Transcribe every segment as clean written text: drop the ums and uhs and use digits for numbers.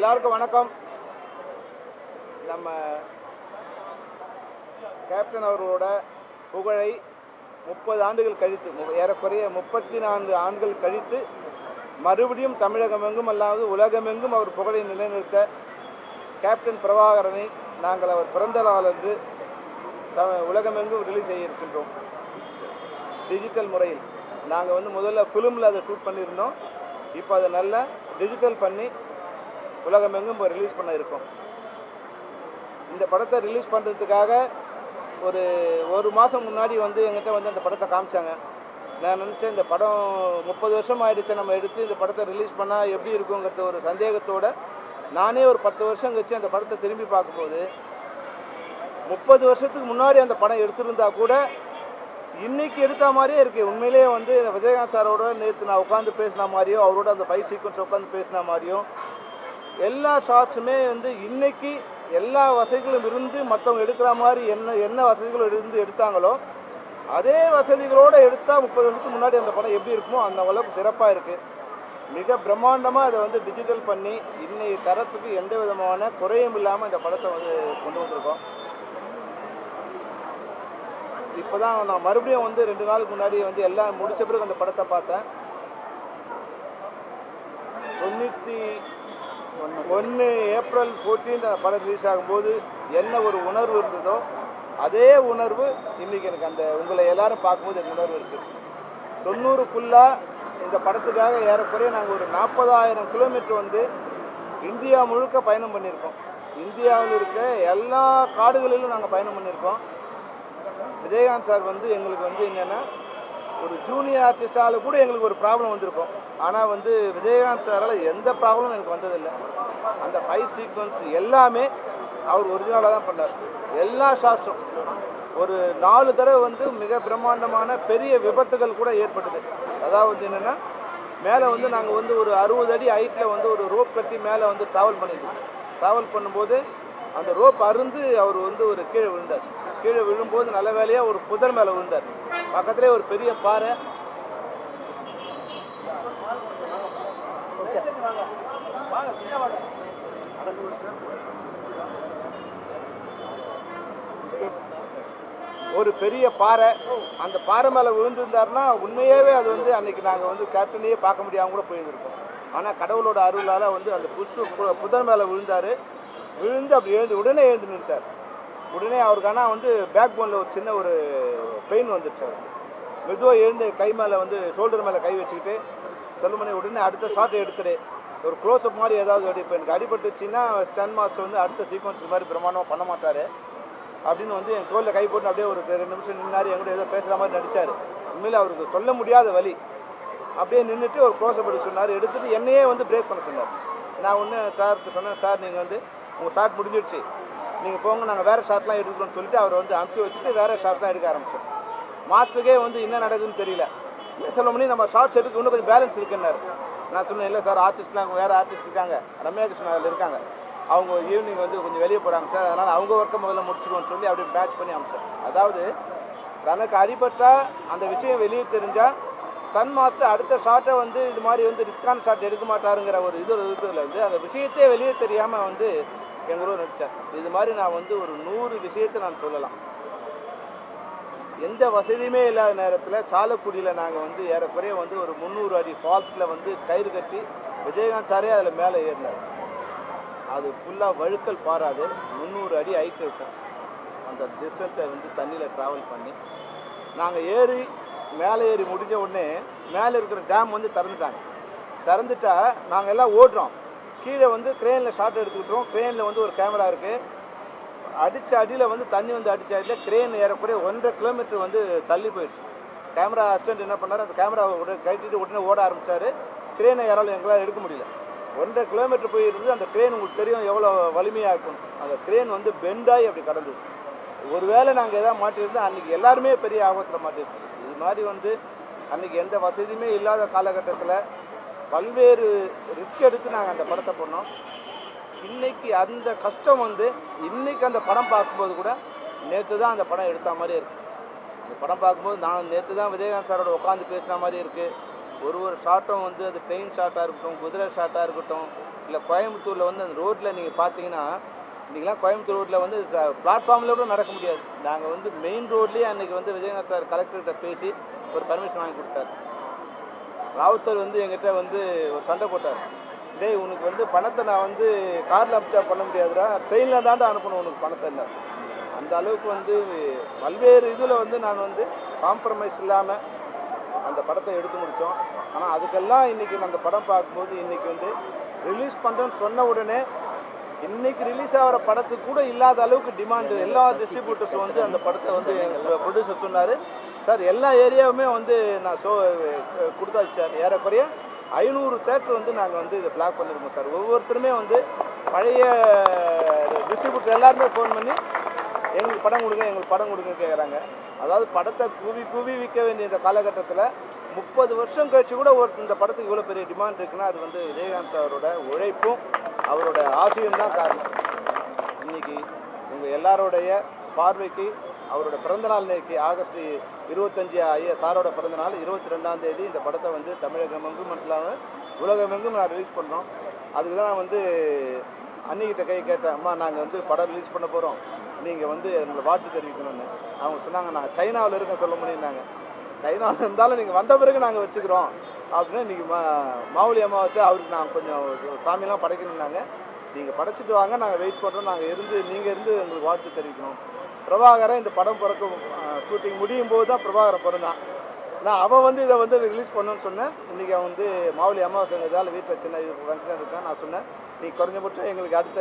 எல்லாருக்கும் வணக்கம். நம்ம கேப்டன் அவர்களோட புகழை 30 ஆண்டுகள் கழித்து, ஏறக்குறைய 34 ஆண்டுகள் கழித்து மறுபடியும் தமிழகமெங்கும் அல்லாது உலகமெங்கும் அவர் புகழை நிலைநிறுத்த கேப்டன் பிரபாகரனை நாங்கள் அவர் பிறந்த நாளன்று உலகமெங்கும் ரிலீஸ் செய்திருக்கின்றோம். டிஜிட்டல் முறையில் நாங்கள் முதல்ல ஃபிலிமில் அதை ஷூட் பண்ணியிருந்தோம். இப்போ அதை நல்லா டிஜிட்டல் பண்ணி உலகமெங்கும் இப்போ ரிலீஸ் பண்ண இருக்கோம். இந்த படத்தை ரிலீஸ் பண்ணுறதுக்காக ஒரு மாதம் முன்னாடி எங்கிட்ட அந்த படத்தை காமிச்சாங்க. நான் நினச்சேன், இந்த படம் 30 வருஷம் ஆகிடுச்சு நம்ம எடுத்து இந்த படத்தை ரிலீஸ் பண்ணால் எப்படி இருக்குங்கிறது ஒரு சந்தேகத்தோடு நானே ஒரு 10 வருஷம் கழிச்சு அந்த படத்தை திரும்பி பார்க்கும்போது 30 வருஷத்துக்கு முன்னாடி அந்த படம் எடுத்திருந்தா கூட இன்றைக்கி எடுத்த மாதிரியே இருக்குது. உண்மையிலே விஜயகாந்த் சாரோட நேற்று நான் உட்காந்து பேசின மாதிரியோ, அவரோட அந்த ஃபைட் சீக்வன்ஸ் உட்காந்து பேசின மாதிரியோ எல்லா ஷார்ட்ஸுமே இன்றைக்கி எல்லா வசதிகளும் இருந்து மற்றவங்க எடுக்கிற மாதிரி என்ன வசதிகளும் இருந்து எடுத்தாங்களோ அதே வசதிகளோடு எடுத்தால் 30 வருஷத்துக்கு முன்னாடி அந்த படம் எப்படி இருக்குமோ அந்த அளவுக்கு சிறப்பாக இருக்குது. மிக பிரம்மாண்டமாக அதை டிஜிட்டல் பண்ணி இன்னைக்கு தரத்துக்கு எந்த விதமான குறையும் இல்லாமல் இந்த படத்தை கொண்டு வந்திருக்கோம். இப்போ தான் நான் மறுபடியும் 2 நாளுக்கு முன்னாடி எல்லாம் முடிச்ச பிறகு அந்த படத்தை பார்த்தேன். 91 ஏப்ரல் 14 அந்த படம் ரிலீஸ் ஆகும்போது என்ன ஒரு உணர்வு இருந்ததோ அதே உணர்வு இன்றைக்கி எனக்கு உங்களை எல்லாரும் பார்க்கும்போது எனக்கு உணர்வு இருக்குது. 90 இந்த படத்துக்காக ஏறக்குறைய நாங்கள் ஒரு 40,000 கிலோமீட்டர் இந்தியா முழுக்க பயணம் பண்ணியிருக்கோம். இந்தியாவில் இருக்க எல்லா காடுகளிலும் நாங்கள் பயணம் பண்ணியிருக்கோம். விஜயகாந்த் சார் எங்களுக்கு என்னென்னா ஒரு ஜூனியர் ஆர்டிஸ்டால் கூட எங்களுக்கு ஒரு ப்ராப்ளம் வந்திருக்கும். ஆனால் விஜயகாந்த் சாரால் எந்த ப்ராப்ளமும் எனக்கு வந்ததில்லை. அந்த ஃபைட் சீக்வன்ஸ் எல்லாமே அவர் ஒரிஜினலாக தான் பண்ணார். எல்லா ஷாட்ஸும் ஒரு 4 தடவை மிக பிரம்மாண்டமான பெரிய விபத்துகள் கூட ஏற்பட்டது. அதாவது என்னென்னா மேலே நாங்கள் ஒரு 60 அடி ஹைட்டில் ஒரு ரோப் கட்டி மேலே ட்ராவல் பண்ணியிருக்கோம். ட்ராவல் பண்ணும்போது அந்த ரோப் அருந்து அவர் ஒரு கீழே விழுந்தார். கீழே விழும்போது நல்ல வேலையாக ஒரு புதர் மேலே விழுந்தார். பக்கத்துலேயே ஒரு பெரிய பாறை. ஒரு பெரிய பாறை, அந்த பாறை மேலே விழுந்திருந்தாருன்னா உண்மையாகவே அது அன்றைக்கி நாங்கள் கேப்டனையே பார்க்க முடியாமல் கூட போயிருந்திருக்கோம். ஆனால் கடவுளோட அருளால் அந்த புதர் மேலே விழுந்தார். விழுந்து அப்படி உடனே எழுந்து நின்றார். உடனே அவருக்கு ஆனால் பேக் போனில் ஒரு சின்ன ஒரு பெயின் வந்துடுச்சு. அவர் மெதுவாக எழுந்து கை மேலே ஷோல்டர் மேலே கை வச்சுக்கிட்டு சொல்லுமணி உடனே அடுத்த ஷாட் எடுத்துடு, ஒரு க்ளோஸ்அப் மாதிரி ஏதாவது இப்போ எனக்கு அடிபட்டுச்சுன்னா ஸ்டன் மாஸ்டர் அடுத்த சீக்வன்ஸ் மாதிரி பிரமாண்டமாக பண்ண மாட்டார் அப்படின்னு என் தோளில் கை போட்டு அப்படியே ஒரு 2 நிமிஷம் நின்னார். என்கிட்ட ஏதோ பேசுகிற மாதிரி நடித்தார். உண்மையில் அவருக்கு சொல்ல முடியாத வலி. அப்படியே நின்றுட்டு ஒரு க்ளோஸ்அப் எடுக்க சொன்னார். எடுத்துகிட்டு என்னையே பிரேக் பண்ண சொன்னார். நான் ஒன்று சாருக்கு சொன்னேன், சார் நீங்கள் உங்கள் ஷாட் முடிஞ்சிடுச்சு, நீங்கள் போங்க, நாங்கள் வேறு ஷாட்லாம் எடுக்கிறோம்னு சொல்லிட்டு அவர் அனுப்பிச்சி வச்சுட்டு வேறு ஷாட்லாம் எடுக்க ஆரம்பித்தோம். மாஸ்டருக்கே என்ன நடக்குதுன்னு தெரியல. இல்லை சொல்ல முடியும், நம்ம ஷார்ட்ஸ் எடுக்க இன்னும் கொஞ்சம் பேலன்ஸ் இருக்குன்னாரு. நான் சொன்னேன், இல்லை சார் ஆர்டிஸ்ட்லாம் வேறு ஆர்டிஸ்ட் இருக்காங்க, ரம்யா கிருஷ்ணன் அதில் இருக்காங்க, அவங்க ஈவினிங் கொஞ்சம் வெளியே போகிறாங்க சார், அதனால் அவங்க ஒர்க்கை முதல்ல முடிச்சுக்கோன்னு சொல்லி அப்படியே பேட்ச் பண்ணி அனுப்பிச்சேன். அதாவது தனக்கு அடிபட்டால் அந்த விஷயம் வெளியே தெரிஞ்சால் ஸ்டன் மாஸ்டர் அடுத்த ஷாட்டை இது மாதிரி ரிஸ்கான ஷாட் எடுக்க மாட்டாருங்கிற ஒரு இதில் அந்த விஷயத்தையே வெளியே தெரியாமல் எங்களோட நடித்தார். இது மாதிரி நான் ஒரு 100 விஷயத்தை நான் சொல்லலாம். எந்த வசதியுமே இல்லாத நேரத்தில் சாலக்குடியில் நாங்கள் ஏறக்குறைய ஒரு 300 அடி ஃபால்ஸில் கயிறு கட்டி விஜயகாந்த் சாரே அதில் மேலே ஏறினார். அது ஃபுல்லாக வழுக்கல் பாராது, 300 அடி ஹைட் இருக்கும். அந்த டிஸ்டன்ஸை தண்ணியில் ட்ராவல் பண்ணி நாங்கள் மேலே ஏறி முடிஞ்ச உடனே மேலே இருக்கிற டேம் திறந்துட்டா நாங்கள் எல்லாம் ஓடுறோம். கீழே க்ரெயினில் ஷாட் எடுத்துக்கிட்டோம். க்ரெயினில் ஒரு கேமரா இருக்குது. அடித்த அடியில் தண்ணி அடித்த அடியில் க்ரெயின் ஏறக்குறைய 1.5 கிலோமீட்டர் தள்ளி போயிடுச்சு. கேமரா அசிஸ்டன்ட் என்ன பண்ணார், அந்த கேமராவை கட்டிட்டு உடனே ஓட ஆரம்பித்தார். க்ரெயினை யாராலும் எங்களால் எடுக்க முடியல. 1.5 கிலோமீட்டர் போயிருந்து அந்த க்ரெயின் உங்களுக்கு தெரியும் எவ்வளோ வலிமையாக இருக்கும். அந்த க்ரெயின் பெண்டாகி அப்படி கடந்தது. ஒருவேளை நாங்கள் எதாவது மாட்டியிருந்தோம் அன்றைக்கி எல்லாருமே பெரிய ஆபத்தில் மாட்டிருக்கோம். இது மாதிரி அன்றைக்கி எந்த வசதியுமே இல்லாத காலகட்டத்தில் பல்வேறு ரிஸ்க் எடுத்து நாங்கள் அந்த படத்தை பண்ணோம். இன்றைக்கி அந்த கஷ்டம் இன்றைக்கி அந்த படம் பார்க்கும்போது கூட நேற்று தான் அந்த படம் எடுத்த மாதிரி இருக்குது. அந்த படம் பார்க்கும்போது நான் நேற்று தான் விஜயகாந்த் சாரோட உட்காந்து பேசுகிற மாதிரி இருக்குது. ஒரு ஷாட்டும் வந்து அது ட்ரெயின் ஷாட்டாக இருக்கட்டும், குதிரை ஷாட்டாக இருக்கட்டும், இல்லை கோயம்புத்தூரில் வந்து அந்த ரோட்டில் நீங்கள் பார்த்தீங்கன்னா, இன்றைக்கெலாம் கோயம்புத்தூர் ரோட்டில் வந்து பிளாட்ஃபார்மில் கூட நடக்க முடியாது. நாங்கள் வந்து மெயின் ரோட்லேயே அன்றைக்கி வந்து விஜயகாந்த் சார் கலெக்டர்கிட்ட பேசி ஒரு பர்மிஷன் வாங்கி கொடுத்தார். ராவுத்தர் வந்து எங்கிட்ட வந்து ஒரு சண்டை போட்டார். டேய், உனக்கு வந்து பணத்தை நான் வந்து காரில் அனுப்பிச்சா பண்ண முடியாதுடா, ட்ரெயினில் தாண்டா அனுப்பணும் உனக்கு பணத்தை இல்லை. அந்த அளவுக்கு வந்து பல்வேறு இதில் வந்து நான் வந்து காம்ப்ரமைஸ் இல்லாமல் அந்த படத்தை எடுத்து முடித்தோம். ஆனால் அதுக்கெல்லாம் இன்றைக்கி அந்த படம் பார்க்கும்போது இன்றைக்கி வந்து ரிலீஸ் பண்ணுறேன்னு சொன்ன உடனே இன்றைக்கி ரிலீஸ் ஆகிற படத்துக்கு கூட இல்லாத அளவுக்கு டிமாண்டு. எல்லா டிஸ்ட்ரிபியூட்டர்ஸும் வந்து அந்த படத்தை வந்து எங்கள் ப்ரொடியூசர் சொன்னார், சார் எல்லா ஏரியாவுமே வந்து நான் கொடுத்தாச்சு சார். ஏறக்குறைய 500 தேட்டர் வந்து நாங்கள் வந்து இதை பிளாக் பண்ணியிருக்கோம் சார். ஒவ்வொருத்தருமே வந்து பழைய டிஸ்ட்ரிபியூட்டர் எல்லாருமே ஃபோன் பண்ணி எங்களுக்கு படம் கொடுங்க கேட்குறாங்க. அதாவது படத்தை கூவி விற்க வேண்டிய இந்த காலகட்டத்தில் 30 வருஷம் கழிச்சு கூட இந்த படத்துக்கு இவ்வளோ பெரிய டிமாண்ட் இருக்குன்னா அது வந்து விஜயகாந்த் அவரோட உழைப்பும் அவரோட ஆசையும் தான் காரணம். இன்னைக்கு உங்கள் எல்லாரோடைய பார்வைக்கு அவரோட பிறந்தநாள் இன்னைக்கு ஆகஸ்ட் 25 சாரோட பிறந்தநாள் 22ஆம் தேதி இந்த படத்தை வந்து தமிழகம் எங்கும் மட்டும் இல்லாமல் உலகமெங்கும் நான் ரிலீஸ் பண்ணோம். அதுக்கு தான் நான் வந்து அன்னிக்கிட்ட கேட்டேன், அம்மா நாங்கள் வந்து படம் ரிலீஸ் பண்ண போகிறோம், நீங்கள் வந்து எங்களை வாழ்த்து தெரிவிக்கணும்னு. அவங்க சொன்னாங்க, நான் சைனாவில் இருக்கேன் சொல்ல முடியும்னாங்க. சைனாவில் இருந்தாலும் நீங்கள் வந்த பிறகு நாங்கள் வச்சுக்கிறோம் அப்படின்னு. இன்றைக்கி மாவுளி அம்மா வச்சு அவருக்கு நான் கொஞ்சம் சாமியெல்லாம் படைக்கணுன்னாங்க. நீங்கள் படைச்சிட்டு வாங்க, நாங்கள் வெயிட் பண்ணுறோம், நீங்கள் இருந்து எங்களுக்கு வாழ்த்து தெரிவிக்கணும். பிரபாகரன் இந்த படம் ஷூட்டிங் முடியும் போது தான் பிரபாகரன் பிறந்தான். நான் அவன் வந்து இதை வந்து ரிலீஸ் பண்ணணும்னு சொன்னேன். இன்றைக்கி அவன் வந்து மாவுளி அம்மா சொன்னதால் வீட்டில் சின்ன ஃபங்க்ஷன் இருக்கான். நான் சொன்னேன், நீ குறைஞ்சபட்சம் எங்களுக்கு அடுத்த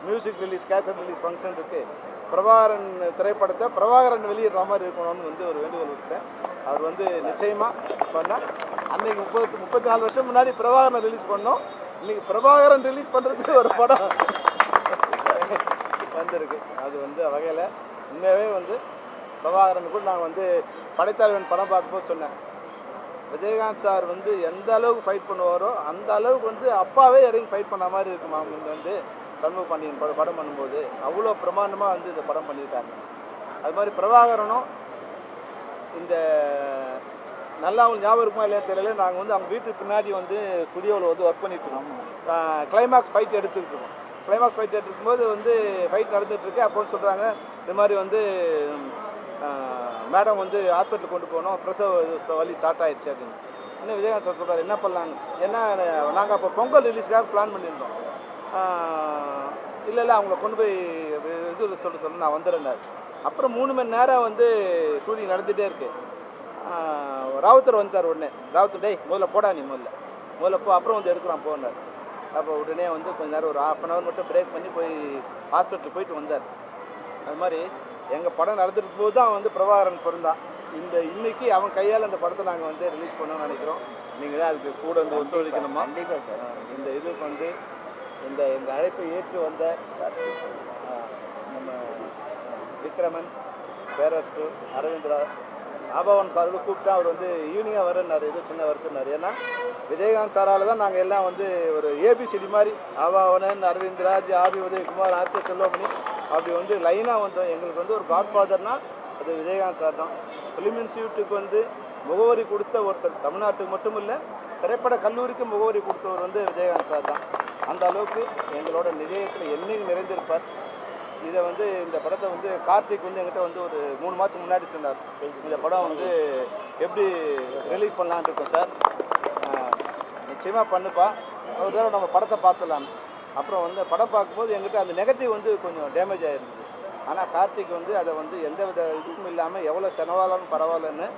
music release cassette release function இருக்குது, பிரபாகரன் திரைப்படத்தை பிரபாகரன் வெளியிடுற மாதிரி இருக்கணும்னு வந்து ஒரு வேண்டுகோள் விட்டேன். அவர் வந்து நிச்சயமாக பண்ணால் அன்றைக்கி 34 வருஷம் முன்னாடி பிரபாகரனை ரிலீஸ் பண்ணோம். இன்றைக்கி பிரபாகரன் ரிலீஸ் பண்ணுறதுக்கு ஒரு படம் வந்திருக்கு. அது வந்து வகையில் உண்மையாகவே வந்து பிரபாகரன் கூட நான் வந்து படைத்தலைவன் படம் பார்க்கும்போது சொன்னேன், விஜயகாந்த் சார் வந்து எந்த அளவுக்கு ஃபைட் பண்ணுவாரோ அந்த அளவுக்கு வந்து அப்பாவே இறங்கி ஃபைட் பண்ண மாதிரி இருக்குமா வந்து சண்முக பாண்டியன் படம் பண்ணும்போது அவ்வளோ பிரமாண்டமாக வந்து இந்த படம் பண்ணியிருக்காங்க. அது மாதிரி பிரபாகரனும் இந்த நல்லா அவங்க ஞாபகம் இருக்குமா இல்லையா தெரியல, நாங்கள் வந்து அவங்க வீட்டுக்கு பின்னாடி வந்து ஸ்டுடியோவில் வந்து ஒர்க் பண்ணிட்டு இருக்கோம். கிளைமாக்ஸ் ஃபைட் எடுத்துக்கிட்டு இருக்கோம். கிளைமாக்ஸ் ஃபைட் எடுத்துக்கும்போது வந்து ஃபைட் நடந்துகிட்ருக்கு. அப்போ சொல்கிறாங்க, இது மாதிரி வந்து மேடம் வந்து ஹாஸ்பிட்டலுக்கு கொண்டு போகணும், பிரசவ வலி ஸ்டார்ட் ஆகிடுச்சு அப்படின்னு. இன்னும் விஜயகாந்த் சார் சொல்கிறார், என்ன பண்ணலாங்க, ஏன்னா நாங்கள் அப்போ பொங்கல் ரிலீஸ்க்காக பிளான் பண்ணியிருந்தோம். இல்லை அவங்கள கொண்டு போய் இது சொல்ல நான் வந்துடுறேன். அப்புறம் 3 மணி நேரம் வந்து ஷூட்டிங் நடந்துகிட்டே இருக்கு. ராவுத்தர் வந்துட்டார். உடனே ராவுத்தர், டேய் முதல்ல போடா, நீ முதல்ல போ, அப்புறம் வந்து எடுக்கலாம் போனார். அப்போ உடனே வந்து கொஞ்ச நேரம் ஒரு 1/2 அன் ஹவர் மட்டும் பிரேக் பண்ணி போய் ஹாஸ்பிட்டலுக்கு போயிட்டு வந்தார். அது மாதிரி எங்கள் படம் நடந்துட்டு போது தான் வந்து பிரபாகரன் பிறந்தான். இன்னைக்கு அவன் கையால் அந்த படத்தை நாங்கள் வந்து ரிலீஸ் பண்ணணும்னு நினைக்கிறோம். நீங்கள் தான் அதுக்கு கூட வந்து ஒத்துழைக்கணுமா? கண்டிப்பாக சார். இந்த இதுக்கு வந்து எங்கள் அழைப்பை ஏற்று வந்த நம்ம விக்ரமன், பேரரசு, அரவிந்தரா, ஆபவன் சாரோட கூப்பிட்டா அவர் வந்து ஈவினிங்காக வரேன்னாரு. ஏதோ சின்ன வருத்தம்னாரு. ஏன்னா விஜயகாந்த் சாரால் தான் நாங்கள் எல்லாம் வந்து ஒரு ஏபிசிடி மாதிரி ஆபாவனன், அரவிந்த்ராஜ், ஆபி உதயகுமார், ஆர்கே செல்வமணி அப்படி வந்து லைனாக வந்தோம். எங்களுக்கு வந்து ஒரு காட்ஃபாதர்னா அது விஜயகாந்த் சார் தான். ஃபிலிம் இன்ஸ்டியூட்டுக்கு வந்து முகவரி கொடுத்த ஒருத்தர், தமிழ்நாட்டுக்கு மட்டும் இல்லை திரைப்பட கல்லூரிக்கு முகவரி கொடுத்தவர் வந்து விஜயகாந்த் சார் தான். அந்த அளவுக்கு எங்களோட நிலையத்தில் என்னைக்கு நிறைந்திருப்பார். இதை வந்து இந்த படத்தை வந்து கார்த்திக் வந்து எங்கிட்ட வந்து ஒரு 3 மாதத்துக்கு முன்னாடி சொன்னார், இந்த படம் வந்து எப்படி ரிலீஸ் பண்ணலான்னு இருக்கோம் சார், நிச்சயமாக பண்ணுப்பா, ஒரு தடவை நம்ம படத்தை பார்த்துடலாம். அப்புறம் வந்து படம் பார்க்கும்போது எங்கிட்ட அந்த நெகட்டிவ் வந்து கொஞ்சம் டேமேஜ் ஆகிருந்தது. ஆனால் கார்த்திக் வந்து அதை வந்து எந்த வித இதுவும் இல்லாமல் எவ்வளோ செலவாலும் பரவாயில்லன்னு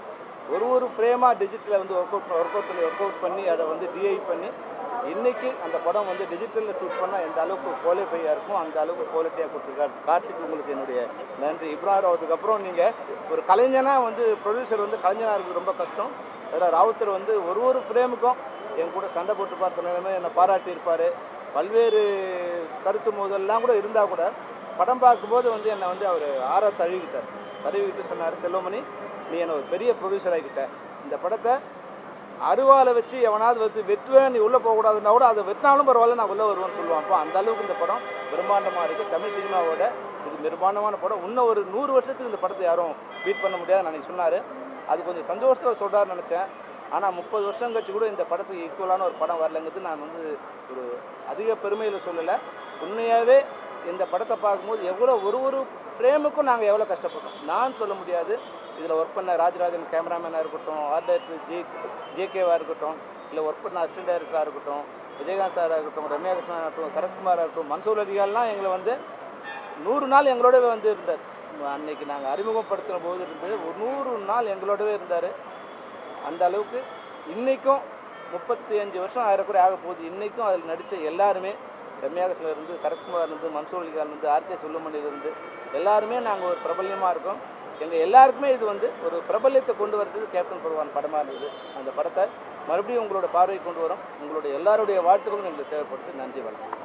ஒரு ஃப்ரேமாக டிஜிட்டலில் வந்து ஒர்க் அவுட் பண்ணி அதை வந்து டிஐ பண்ணி இன்றைக்கி அந்த படம் வந்து டிஜிட்டலில் ஷூட் பண்ணால் எந்த அளவுக்கு குவாலிஃபையாக இருக்கும் அந்த அளவுக்கு குவாலிட்டியாக கொடுத்துருக்காரு. கார்த்திக் உங்களுக்கு என்னுடைய நன்றி. இப்ராஹிம் ராவத்துக்கு அப்புறம் நீங்கள் ஒரு கலைஞனாக வந்து ப்ரொடியூசர் வந்து கலைஞனாக இருக்குது ரொம்ப கஷ்டம். அதில் ராவுத்தர் வந்து ஒரு ஃப்ரேமுக்கும் என் கூட சண்டை போட்டு பார்த்த நிலைமை என்னை பாராட்டியிருப்பார். பல்வேறு கருத்து மோதல்லாம் கூட இருந்தால் கூட படம் பார்க்கும்போது வந்து என்னை வந்து அவர் தழுவிக்கிட்டு சொன்னார், செல்வமணி நீ என்னை ஒரு பெரிய ப்ரொடியூசர் ஆகிக்கிட்ட, இந்த படத்தை அருவாலை வச்சு எவனாவது வந்து வெட்டுவேன், நீ உள்ளே போகக்கூடாதுன்னா கூட அதை வெட்டினாலும் பரவாயில்ல நான் உள்ளே வருவேன்னு சொல்லுவான். அப்போ அந்த அளவுக்கு இந்த படம் பிரம்மாண்டமாக இருக்குது. தமிழ் சினிமாவோட இது பிரம்மாண்டமான படம். இன்னும் ஒரு 100 வருஷத்துக்கு இந்த படத்தை யாரும் பீட் பண்ண முடியாதுன்னு அன்றைக்கி சொன்னார். அது கொஞ்சம் சந்தோஷத்தில் சொல்கிறாருன்னு நினச்சேன். ஆனால் 30 வருஷம் கழிச்சு கூட இந்த படத்துக்கு ஈக்குவலான ஒரு படம் வரலைங்கிறது நான் வந்து ஒரு அதிக பெருமையில் சொல்லலை. உண்மையாகவே இந்த படத்தை பார்க்கும்போது எவ்வளோ ஒரு ஃப்ரேமுக்கும் நாங்கள் எவ்வளோ கஷ்டப்பட்டோம் நான் சொல்ல முடியாது. இதில் ஒர்க் பண்ண ராஜராஜன் கேமராமேனாக இருக்கட்டும், ஆர்ட் டைரக்டர் ஜேகேவாக இருக்கட்டும், இல்லை ஒர்க் பண்ண அசிஸ்டன்ட் டைரக்டராக இருக்கட்டும், விஜயகாந்த் சாராக இருக்கட்டும், ரம்யா கிருஷ்ணன் ஆகட்டும், சரத்குமாராக இருக்கட்டும், மன்சூர் அதிகாரிலாம் எங்களை வந்து 100 நாள் எங்களோடவே வந்து இருந்தார். அன்னைக்கு நாங்கள் அறிமுகப்படுத்தின போது இருந்தது ஒரு 100 நாள் எங்களோடவே இருந்தார். அந்த அளவுக்கு இன்றைக்கும் 35 வருஷம் ஆயிரக்குறை ஆக போகுது. இன்றைக்கும் அதில் நடித்த எல்லாருமே ரம்யாகிருஷ்ணன்லேருந்து, சரத்குமார்லேருந்து, மன்சூர் அலிகான்லேருந்து, ஆர்கே சுல்லமணிலேருந்து எல்லாருமே நாங்கள் ஒரு பிரபல்யமாக இருக்கோம். எங்கள் எல்லாருக்குமே இது வந்து ஒரு பிரபல்யத்தை கொண்டு வரதுக்கு கேப்டன் பருவான் படமாக இருந்தது. அந்த படத்தை மறுபடியும் உங்களோட பார்வை கொண்டு வரோம். உங்களுடைய எல்லாருடைய வாழ்த்துக்களும் எங்களுக்கு தேவைப்படுது. நன்றி, வணக்கம்.